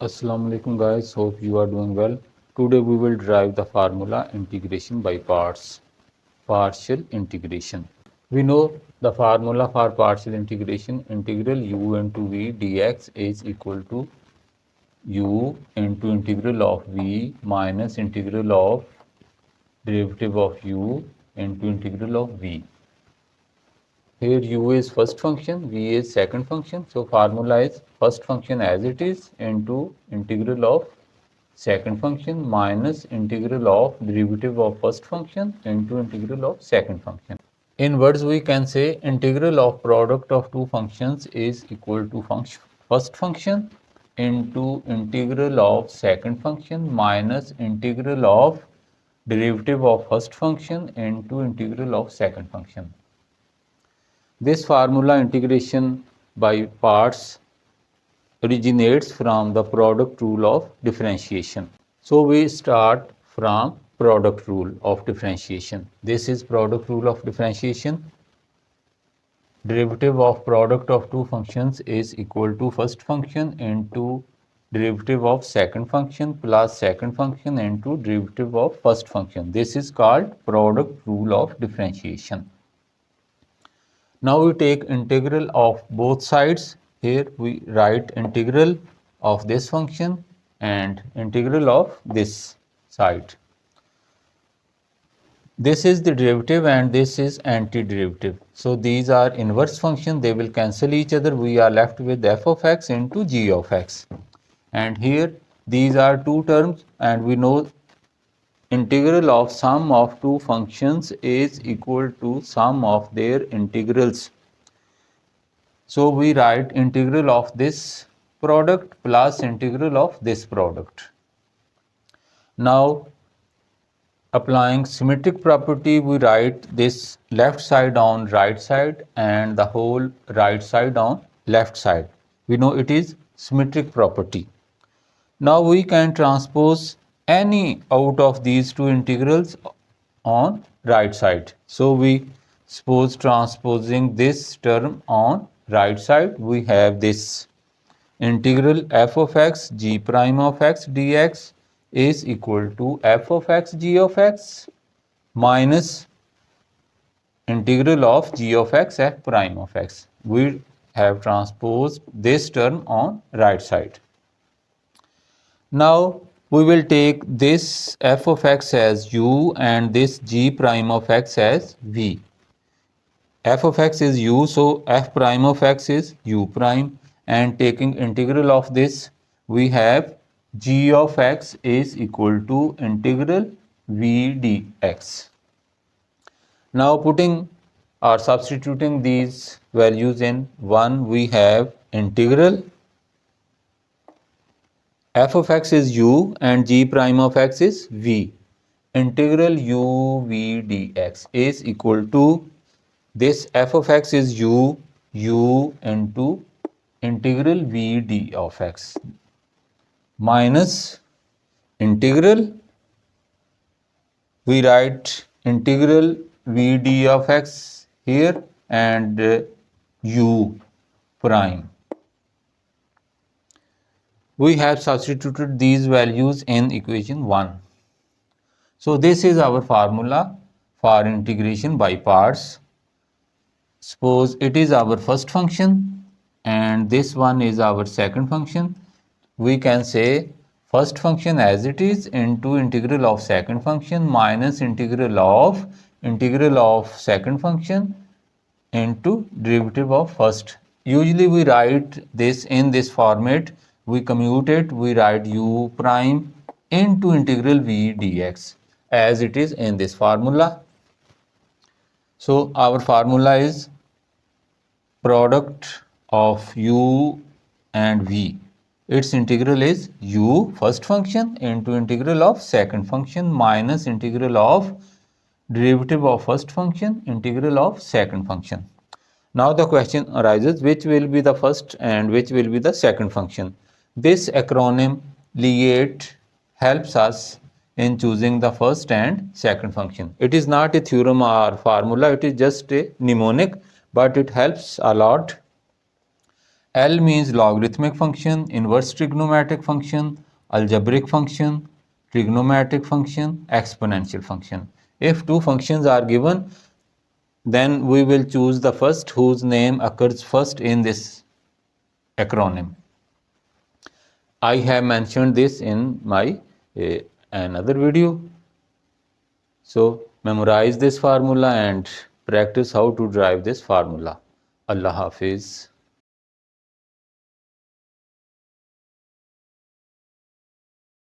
Assalamu alaikum guys, hope you are doing well. Today we will derive the formula integration by parts, partial integration. We know the formula for partial integration, integral u into v dx is equal to u into integral of v minus integral of derivative of u into integral of v. Here u is first function, v is second function. So formula is first function as it is into integral of second function minus integral of derivative of first function into integral of second function. In words we can say integral of product of two functions is equal to first function into integral of second function minus integral of derivative of first function into integral of second function. This formula integration by parts originates from the product rule of differentiation. So we start from product rule of differentiation. This is product rule of differentiation. Derivative of product of two functions is equal to first function into derivative of second function plus second function into derivative of first function. This is called product rule of differentiation. Now we take integral of both sides. Here we write integral of this function and integral of this side. This is the derivative and this is antiderivative. So these are inverse function, they will cancel each other. We are left with f of x into g of x. And here these are two terms and we know integral of sum of two functions is equal to sum of their integrals. So we write integral of this product plus integral of this product. Now applying symmetric property, we write this left side on right side and the whole right side on left side. We know it is symmetric property. Now we can transpose any out of these two integrals on right side. So we suppose transposing this term on right side, we have this integral f of x g prime of x dx is equal to f of x g of x minus integral of g of x f prime of x. We have transposed this term on right side. Now we will take this f of x as u and this g prime of x as v. F of x is u, so f prime of x is u prime, and taking integral of this we have g of x is equal to integral v dx. Now putting or substituting these values in 1, we have integral f of x is u and g prime of x is v. Integral u v dx is equal to this f of x is u into integral v d of x minus integral, we write integral v d of x here and u prime. We have substituted these values in equation 1. So this is our formula for integration by parts. Suppose it is our first function and this one is our second function. We can say first function as it is into integral of second function minus integral of second function into derivative of first. Usually we write this in this format. We commute it, we write u prime into integral v dx as it is in this formula. So our formula is product of u and v. Its integral is u first function into integral of second function minus integral of derivative of first function integral of second function. Now the question arises, which will be the first and which will be the second function? This acronym LIATE helps us in choosing the first and second function. It is not a theorem or formula, it is just a mnemonic, but it helps a lot. L means logarithmic function, inverse trigonometric function, algebraic function, trigonometric function, exponential function. If two functions are given, then we will choose the first whose name occurs first in this acronym. I have mentioned this in my another video. So memorize this formula and practice how to derive this formula. Allah Hafiz.